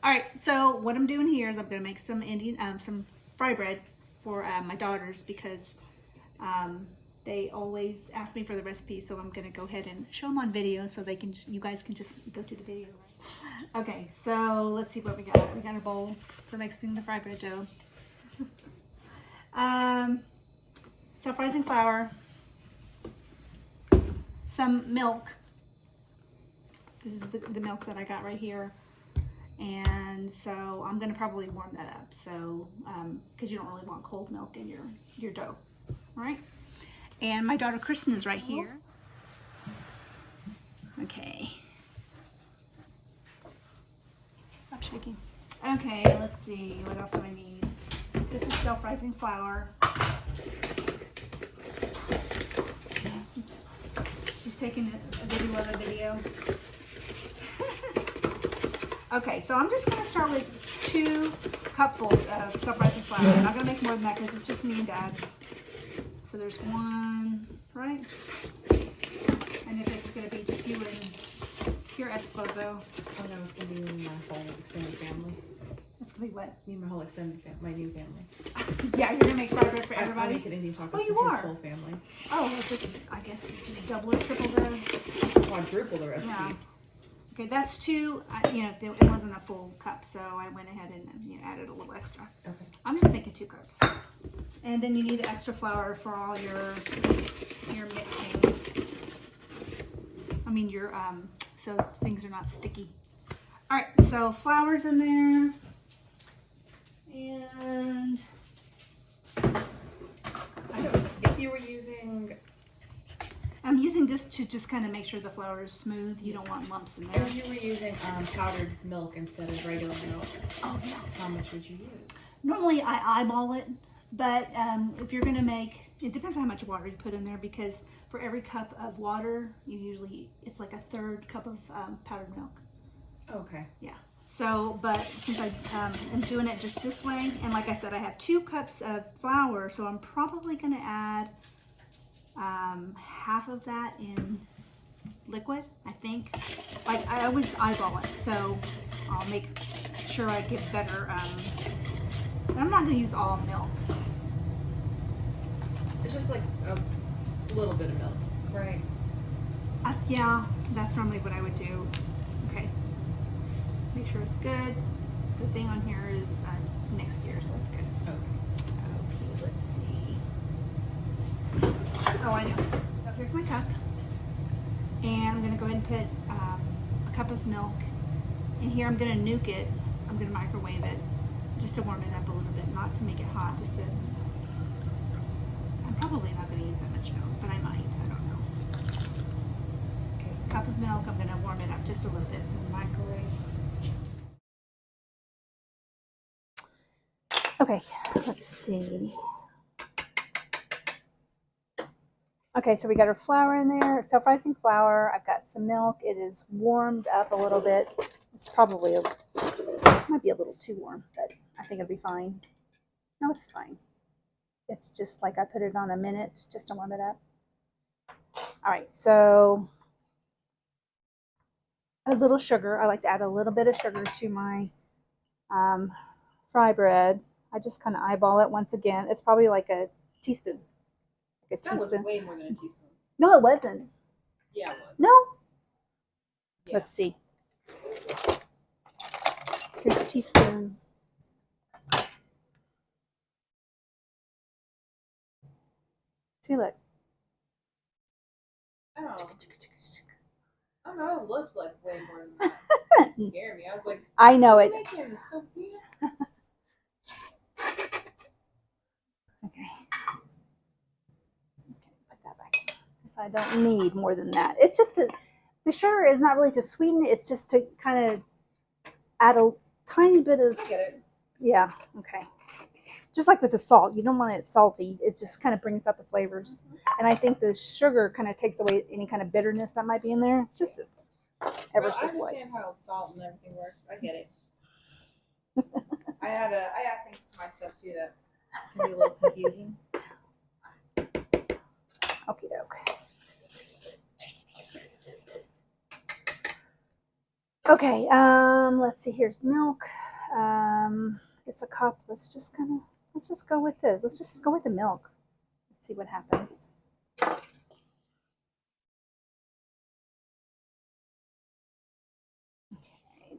All right, so what I'm doing here is I'm going to make some some fry bread for my daughters because they always ask me for the recipe. So I'm going to go ahead and show them on video so you guys can just go to the video. Right? Okay, so let's see what we got. We got a bowl for mixing the fry bread dough. Self-rising flour, some milk. This is the milk that I got right here. And so I'm gonna probably warm that up. So, because you don't really want cold milk in your dough, all right? And my daughter Kristen is right here. Okay. Stop shaking. Okay, let's see, what else do I need? This is self-rising flour. She's taking a video of a video. Okay, so I'm just gonna start with 2 cupfuls of self-rising flour. I'm not gonna make more than that because it's just me and Dad. So there's 1, right? And if it's gonna be just you and your esposo. Oh no, it's gonna be my whole extended family. It's gonna be what? Me and my whole extended my new family. Yeah, you're gonna make fried bread for everybody? I make an Indian tacos for his whole family. Oh, it's just, I guess you just double or triple the... Quadruple the recipe. Yeah. Okay, that's 2, it wasn't a full cup, so I went ahead and added a little extra. Okay. I'm just making 2 cups. And then you need extra flour for all your mixing. I mean, so things are not sticky. All right, so flour's in there. And so if you were using... I'm using this to just kind of make sure the flour is smooth. You don't want lumps in there. If you were using powdered milk instead of regular milk, how much would you use? Normally I eyeball it, but if you're going to make, it depends on how much water you put in there because for every cup of water, it's like a 1/3 cup of powdered milk. Okay. Yeah. So, but since I am doing it just this way, and like I said, I have 2 cups of flour, so I'm probably going to add half of that in liquid, I think. Like I always eyeball it, so I'll make sure I get better. I'm not going to use all milk. It's just like a little bit of milk, right? That's normally what I would do. Okay. Make sure it's good. The thing on here is next year, so it's good. Okay. Okay, let's see. Oh, I know. So here's my cup. And I'm going to go ahead and put a cup of milk. And here I'm going to nuke it. I'm going to microwave it just to warm it up a little bit, not to make it hot, just to... I'm probably not going to use that much milk, but I might. I don't know. Okay, cup of milk. I'm going to warm it up just a little bit in the microwave. Okay, let's see. Okay, so we got our flour in there, self-rising flour. I've got some milk. It is warmed up a little bit. It's probably might be a little too warm, but I think it'll be fine. No, it's fine. It's just like I put it on a minute just to warm it up. All right, so a little sugar. I like to add a little bit of sugar to my fry bread. I just kind of eyeball it once again. It's probably like a teaspoon. Like a teaspoon. That was way more than a teaspoon. No, it wasn't. Yeah, it was. No? Yeah. Let's see. Here's a teaspoon. See, look. Oh. I don't know, it looked like way more than that. It scared me. I was like, I know it. Making Sophia? Okay. Put that back in. I don't need more than that. It's just the sugar is not really to sweeten it. It's just to kind of add a tiny bit of. I get it. Yeah. Okay. Just like with the salt, you don't want it salty. It just kind of brings out the flavors. And I think the sugar kind of takes away any kind of bitterness that might be in there. Just ever so slightly. I understand how salt and everything works. I get it. I add things to my stuff too that can be a little confusing. Okie doke. Okay, let's see, here's the milk. It's a cup. Let's just go with this. Let's just go with the milk. Let's see what happens. Okay,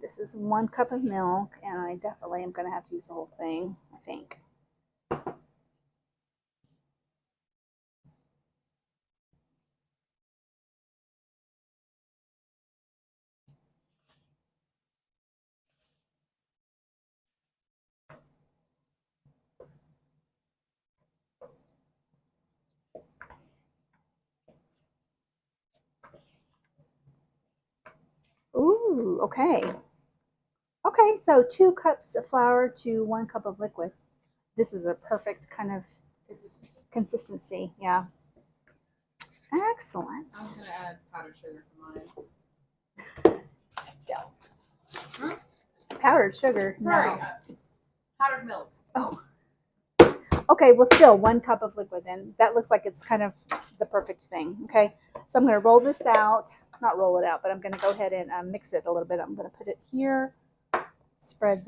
this is 1 cup of milk, and I definitely am going to have to use the whole thing, I think. Ooh, okay. Okay, so 2 cups of flour to 1 cup of liquid. This is a perfect kind of consistency. Yeah. Excellent. I'm gonna add powdered sugar to mine. Don't. Huh? Powdered sugar? Sorry, No. powdered milk. Oh. Okay, well, still 1 cup of liquid then. That looks like it's kind of the perfect thing. Okay, so I'm going to roll this out. Not roll it out, but I'm going to go ahead and mix it a little bit. I'm going to put it here. Spread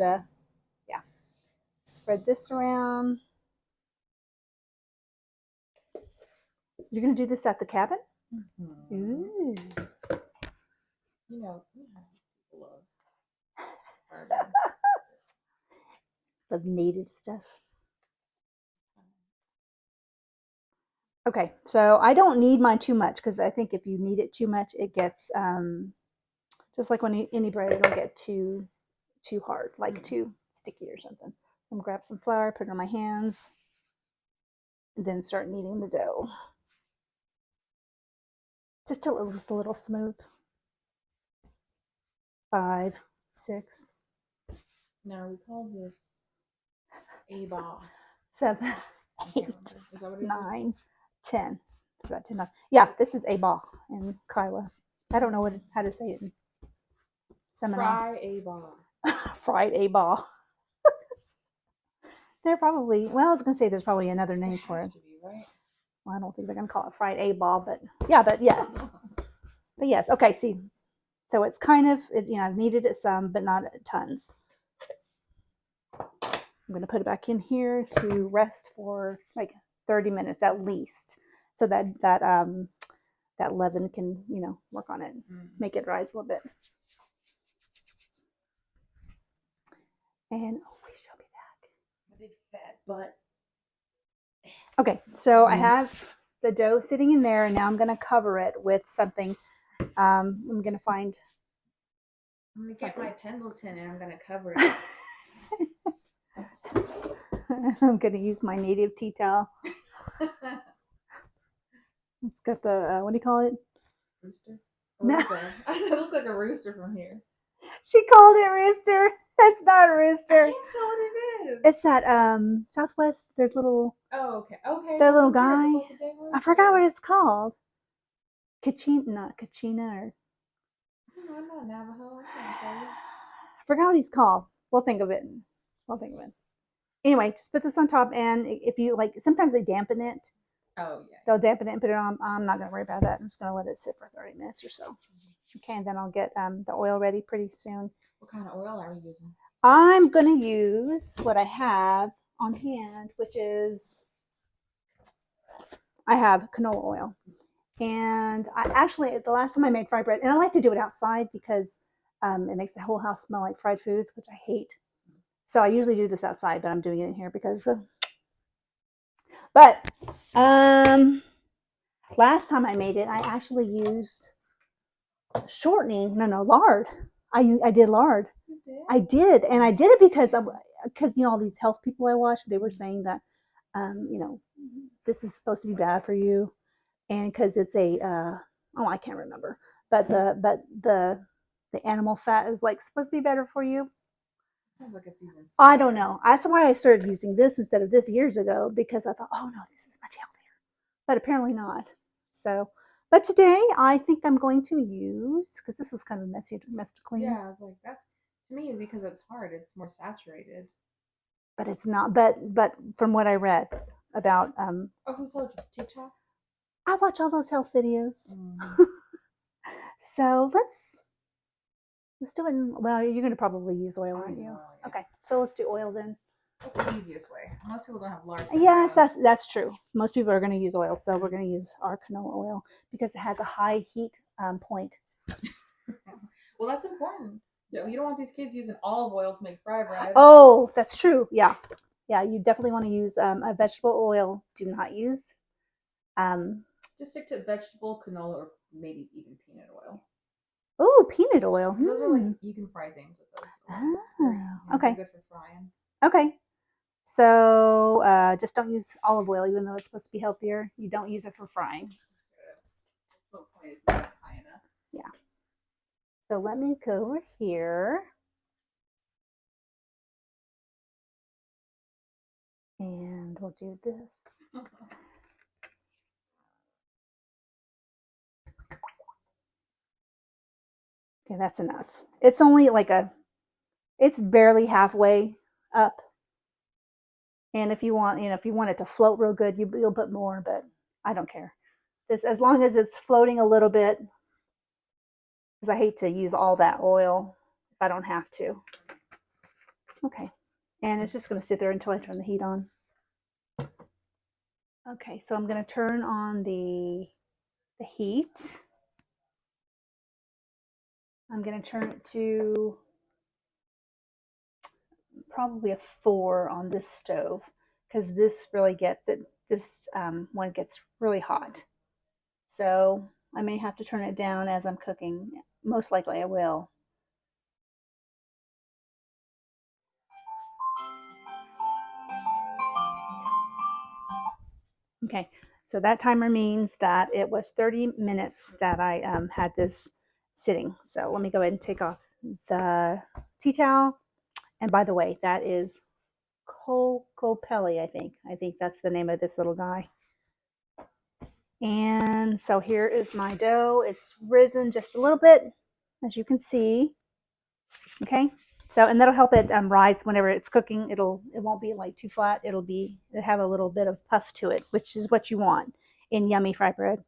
this around. You're going to do this at the cabin? Mm-hmm. Ooh. You know people love The native stuff. Okay, so I don't knead mine too much because I think if you knead it too much, it gets just like when any bread, it'll get too hard, like too sticky or something. So I'm gonna grab some flour, put it on my hands, and then start kneading the dough. Just till it looks a little smooth. 5, 6. No, we call this a ball. 7, 8, Is that what it 9, 10. It's about 10. Yeah, this is a ball in Kiowa. I don't know how to say it in Seminole. Fry a ball. Fried a ball. They're probably, well, I was going to say there's probably another name for it. To be, right? Well, I don't think they're going to call it fried a ball, but yeah, but yes. But yes, okay, see. So it's kind of, I've kneaded it some, but not tons. I'm going to put it back in here to rest for like 30 minutes at least, so that leaven can, work on it, make it rise a little bit. And we shall be back. A big fat butt. Okay, so I have the dough sitting in there, and now I'm going to cover it with something. I'm going to find. I'm going to get my Pendleton, and I'm going to cover it. I'm going to use my native tea towel. It's got the, what do you call it? Rooster? No. I look like a rooster from here. She called it rooster. That's not a rooster. I can't tell what it is. It's that Southwest, their little. Oh, okay. Okay. Their little guy. I forgot what it's called. Not Kachina or. I'm not Navajo. I can't tell you. I forgot what he's called. We'll think of it. Anyway, just put this on top, and if you like, sometimes they dampen it. Oh, yeah. They'll dampen it and put it on. I'm not going to worry about that. I'm just going to let it sit for 30 minutes or so. Okay, and then I'll get the oil ready pretty soon. What kind of oil are we using? I'm going to use what I have on hand, which is, I have canola oil. And I actually, the last time I made fried bread, and I like to do it outside because it makes the whole house smell like fried foods, which I hate. So I usually do this outside, but I'm doing it in here because, but last time I made it, I actually used lard. I did lard. You did? I did, and I did it because all these health people I watched, they were saying that this is supposed to be bad for you, and because it's I can't remember, but the animal fat is like supposed to be better for you. Sounds like it's even. I don't know. That's why I started using this instead of this years ago, because I thought, oh no, this is much healthier, but apparently not. So, but today I think I'm going to use, because this was kind of mess to clean. Yeah, I was like, that's, to me, because it's hard, it's more saturated. But it's not. But from what I read about who told you? TikTok? I watch all those health videos. So let's Let's do it in, well, you're going to probably use oil, aren't you? Yeah. Okay, so let's do oil then. That's the easiest way. Most people don't have lard. Yes, that's true. Most people are going to use oil, so we're going to use our canola oil because it has a high heat point. Well, that's important. You don't want these kids using olive oil to make fry bread. Oh, that's true. Yeah. Yeah, you definitely want to use a vegetable oil. Do not use. Just stick to vegetable, canola, or maybe even peanut oil. Oh, peanut oil. Those are like, you can fry things with those. Oh, okay. They're good for frying. Okay. So just don't use olive oil, even though it's supposed to be healthier. You don't use it for frying. The smoke point is not high enough. Yeah. So let me go over here. And we'll do this. Okay, that's enough. It's only like it's barely halfway up. And if you want, if you want it to float real good, you'll put more, but I don't care. This, as long as it's floating a little bit, because I hate to use all that oil if I don't have to. Okay, and it's just going to sit there until I turn the heat on. Okay, so I'm going to turn on the heat. I'm going to turn it to probably a 4 on this stove because this really gets this one gets really hot. So I may have to turn it down as I'm cooking. Most likely I will. Okay, so that timer means that it was 30 minutes that I had this sitting. So let me go ahead and take off the tea towel. And by the way, that is Cocopelli, I think. I think that's the name of this little guy. And so here is my dough. It's risen just a little bit, as you can see. Okay, so and that'll help it rise whenever it's cooking. It won't be like too flat. It'll have a little bit of puff to it, which is what you want in yummy fry bread.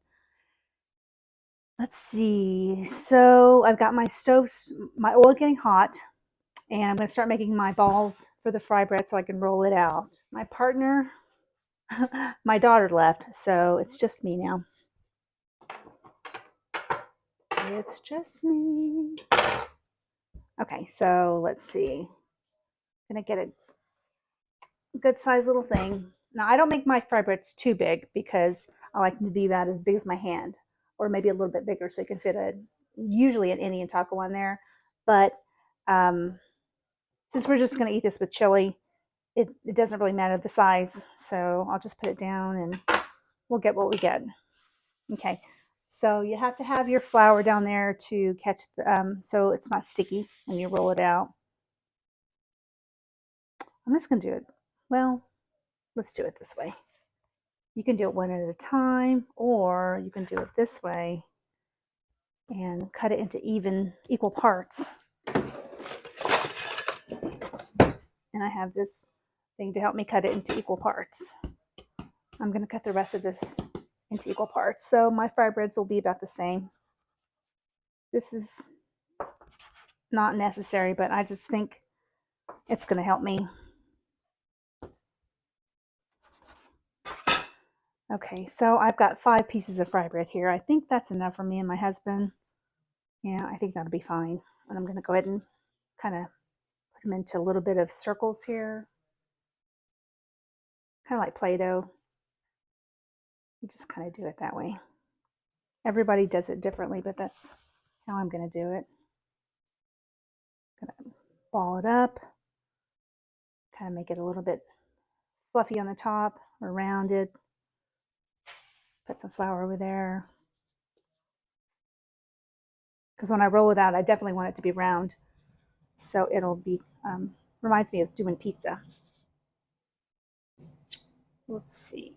Let's see. So I've got my my oil getting hot, and I'm going to start making my balls for the fry bread so I can roll it out. My partner, my daughter left, so it's just me now. It's just me. Okay, so let's see. I'm gonna get a good size little thing. Now I don't make my fry breads too big because I like to do that as big as my hand, or maybe a little bit bigger so you can fit usually an Indian taco on there. But since we're just gonna eat this with chili, it doesn't really matter the size. So I'll just put it down and we'll get what we get. Okay. So you have to have your flour down there to catch so it's not sticky when you roll it out. I'm just going to do it. Well, let's do it this way. You can do it one at a time, or you can do it this way and cut it into equal parts. And I have this thing to help me cut it into equal parts. I'm going to cut the rest of this into equal parts. So my fry breads will be about the same. This is not necessary, but I just think it's going to help me. Okay, so I've got 5 pieces of fry bread here. I think that's enough for me and my husband. Yeah, I think that'll be fine. And I'm going to go ahead and kind of put them into a little bit of circles here. Kind of like Play-Doh. You just kind of do it that way. Everybody does it differently, but that's how I'm going to do it. I'm going to ball it up. Kind of make it a little bit fluffy on the top or rounded. Put some flour over there. Because when I roll it out, I definitely want it to be round. So it'll be, reminds me of doing pizza. Let's see.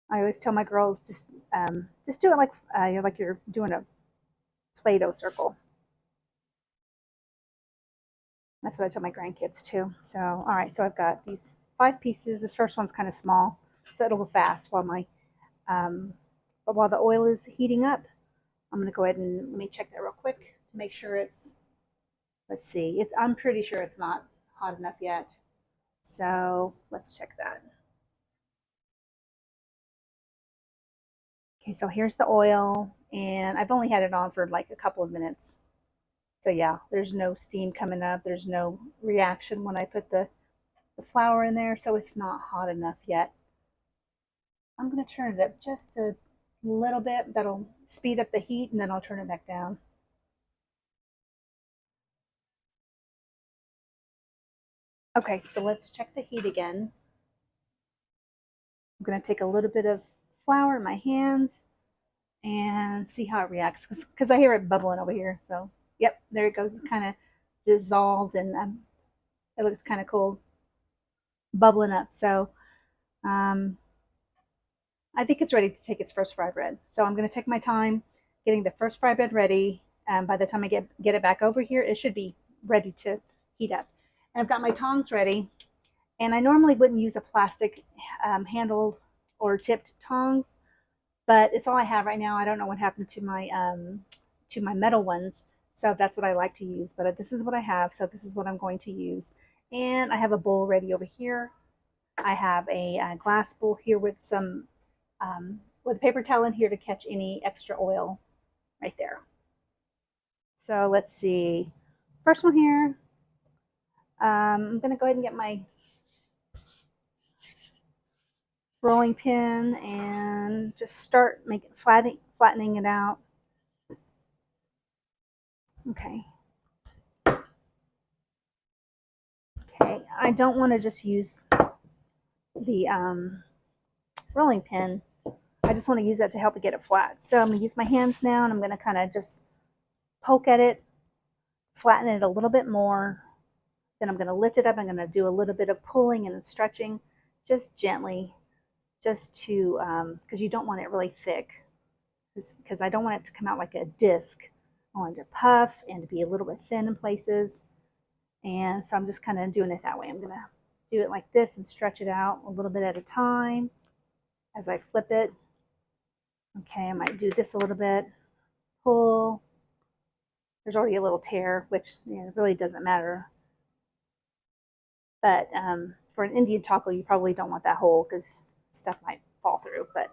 I always tell my girls just do it like you're doing a Play-Doh circle. That's what I tell my grandkids too. So all right, so I've got these 5 pieces. This first one's kind of small, so it'll go fast while the oil is heating up. I'm going to go ahead and let me check that real quick to make sure it's, let's see, I'm pretty sure it's not hot enough yet. So let's check that. Okay, so here's the oil, and I've only had it on for like a couple of minutes. So yeah, there's no steam coming up. There's no reaction when I put the flour in there, so it's not hot enough yet. I'm going to turn it up just a little bit. That'll speed up the heat, and then I'll turn it back down. Okay, so let's check the heat again. I'm going to take a little bit of flour in my hands and see how it reacts, because I hear it bubbling over here. So yep, there it goes. It's kind of dissolved, and it looks kind of cool, bubbling up. So I think it's ready to take its first fry bread. So I'm going to take my time getting the first fry bread ready. By the time I get it back over here, it should be ready to heat up. And I've got my tongs ready. And I normally wouldn't use a plastic handled or tipped tongs, but it's all I have right now. I don't know what happened to my metal ones, so that's what I like to use. But this is what I have, so this is what I'm going to use. And I have a bowl ready over here. I have a glass bowl here with some with a paper towel in here to catch any extra oil right there. So let's see. First one here. I'm going to go ahead and get my rolling pin and just start flattening it out. Okay. Okay, I don't want to just use the rolling pin. I just want to use that to help it get it flat. So I'm going to use my hands now, and I'm going to kind of just poke at it, flatten it a little bit more. Then I'm going to lift it up. I'm going to do a little bit of pulling and stretching, just gently, just to, because you don't want it really thick, because I don't want it to come out like a disc. I want it to puff and to be a little bit thin in places. And so I'm just kind of doing it that way. I'm going to do it like this and stretch it out a little bit at a time as I flip it. Okay, I might do this a little bit. Pull. There's already a little tear, which it really doesn't matter. But for an Indian taco, you probably don't want that hole because stuff might fall through. But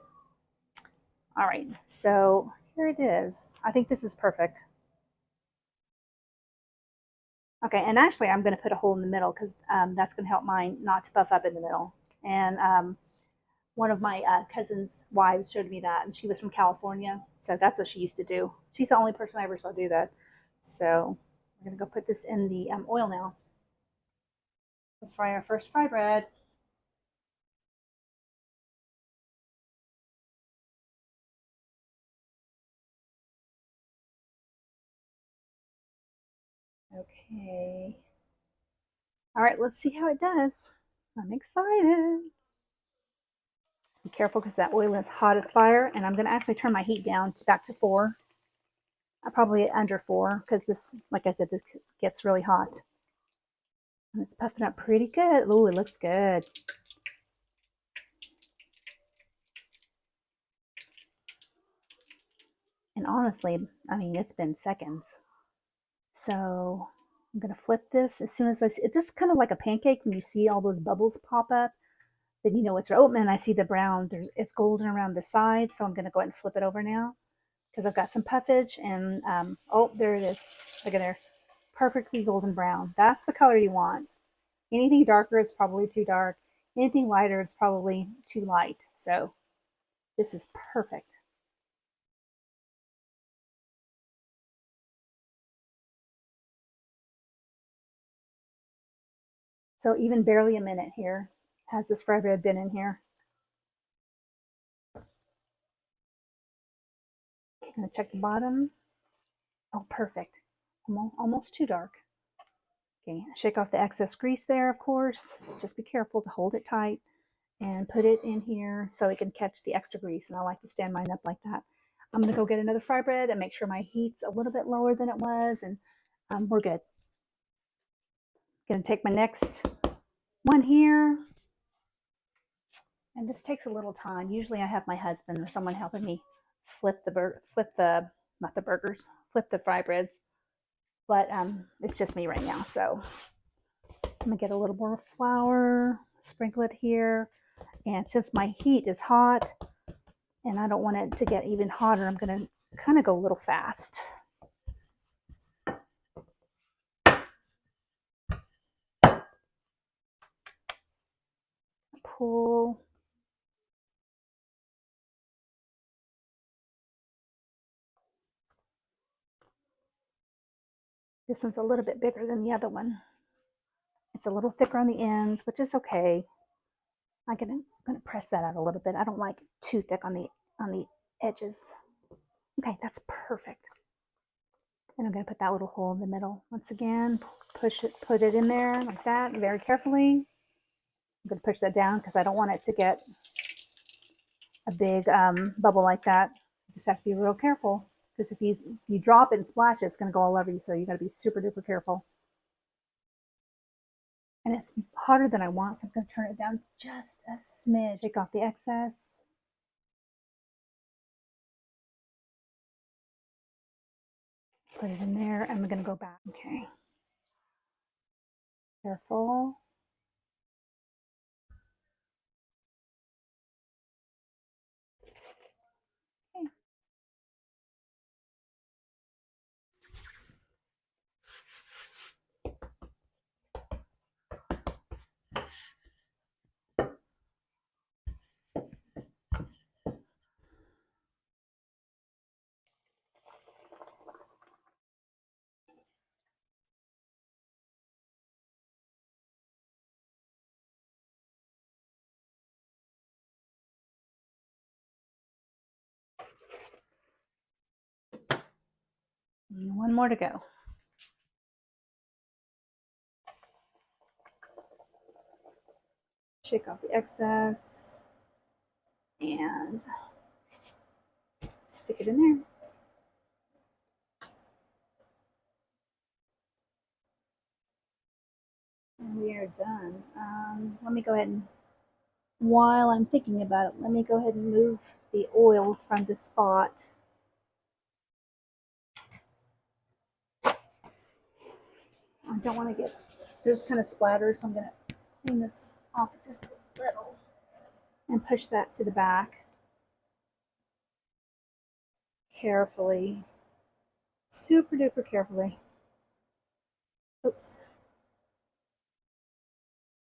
all right, so here it is. I think this is perfect. Okay, and actually I'm going to put a hole in the middle because that's going to help mine not to puff up in the middle. And one of my cousin's wives showed me that, and she was from California, so that's what she used to do. She's the only person I ever saw do that. So we're going to go put this in the oil now. We'll fry our first fry bread. Okay. All right, let's see how it does. I'm excited. Just be careful because that oil is hot as fire, and I'm going to actually turn my heat down back to 4. Probably under 4 because this, like I said, this gets really hot. And it's puffing up pretty good. Ooh, it looks good. And honestly, I mean, it's been seconds. So I'm going to flip this as soon as I see it. Just kind of like a pancake when you see all those bubbles pop up, then you know it's open. And I see the brown, it's golden around the side. So I'm going to go ahead and flip it over now because I've got some puffage. And oh, there it is. Look at there. Perfectly golden brown. That's the color you want. Anything darker is probably too dark. Anything lighter, it's probably too light. So this is perfect. So even barely a minute here has this fry bread been in here. I'm going to check the bottom. Oh, perfect. Almost too dark. Okay, shake off the excess grease there, of course. Just be careful to hold it tight and put it in here so it can catch the extra grease. And I like to stand mine up like that. I'm going to go get another fry bread and make sure my heat's a little bit lower than it was, and we're good. Going to take my next one here. And this takes a little time. Usually I have my husband or someone helping me flip the not the burgers, flip the fry breads. But it's just me right now, so I'm gonna get a little more flour, sprinkle it here, and since my heat is hot and I don't want it to get even hotter, I'm gonna kind of go a little fast. Pull. This one's a little bit bigger than the other one. It's a little thicker on the ends, which is okay. I'm gonna press that out a little bit. I don't like it too thick on the edges. Okay, that's perfect. And I'm gonna put that little hole in the middle. Once again, put it in there like that, very carefully. I'm gonna push that down because I don't want it to get a big bubble like that. You just have to be real careful because if you drop it and splash it, it's gonna go all over you. So you gotta be super duper careful. And it's hotter than I want, so I'm going to turn it down just a smidge. Take off the excess. Put it in there, and we're going to go back. Okay. Careful. Okay. And one more to go. Shake off the excess and stick it in there. And we are done. Let me go ahead and, while I'm thinking about it, let me go ahead and move the oil from the spot. I don't want to get, there's kind of splatters, so I'm going to clean this off just a little and push that to the back carefully, super duper carefully. Oops.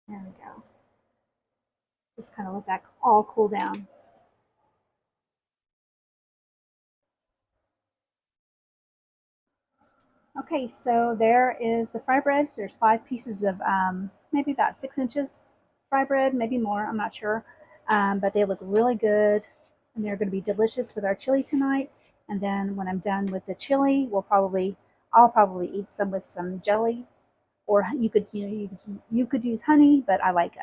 There we go. Just kind of let that all cool down. Okay, so there is the fry bread. There's 5 pieces of maybe about 6 inches fry bread, maybe more, I'm not sure. But they look really good and they're going to be delicious with our chili tonight. And then when I'm done with the chili, I'll probably eat some with some jelly, or you could you could use honey, but I like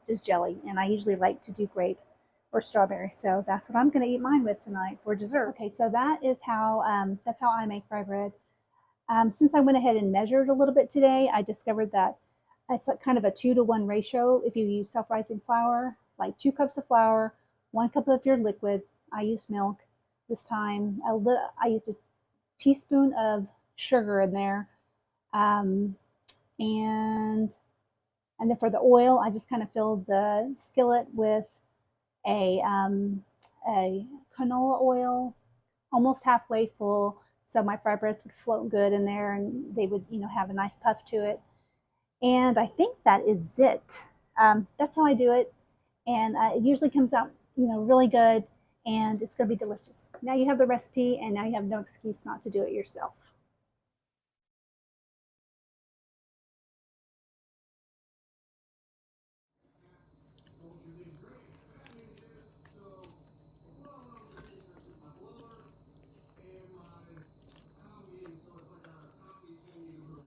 just jelly, and I usually like to do grape or strawberry. So that's what I'm going to eat mine with tonight for dessert. Okay, so that's how I make fry bread. Since I went ahead and measured a little bit today, I discovered that it's kind of a 2-to-1 ratio if you use self-rising flour, like 2 cups of flour, 1 cup of your liquid. I used milk this time. I used a teaspoon of sugar in there. And then for the oil, I just kind of filled the skillet with a canola oil, almost halfway full, so my fry breads would float good in there and they would, have a nice puff to it. And I think that is it. That's how I do it, and it usually comes out, really good, and it's going to be delicious. Now you have the recipe, and now you have no excuse not to do it yourself.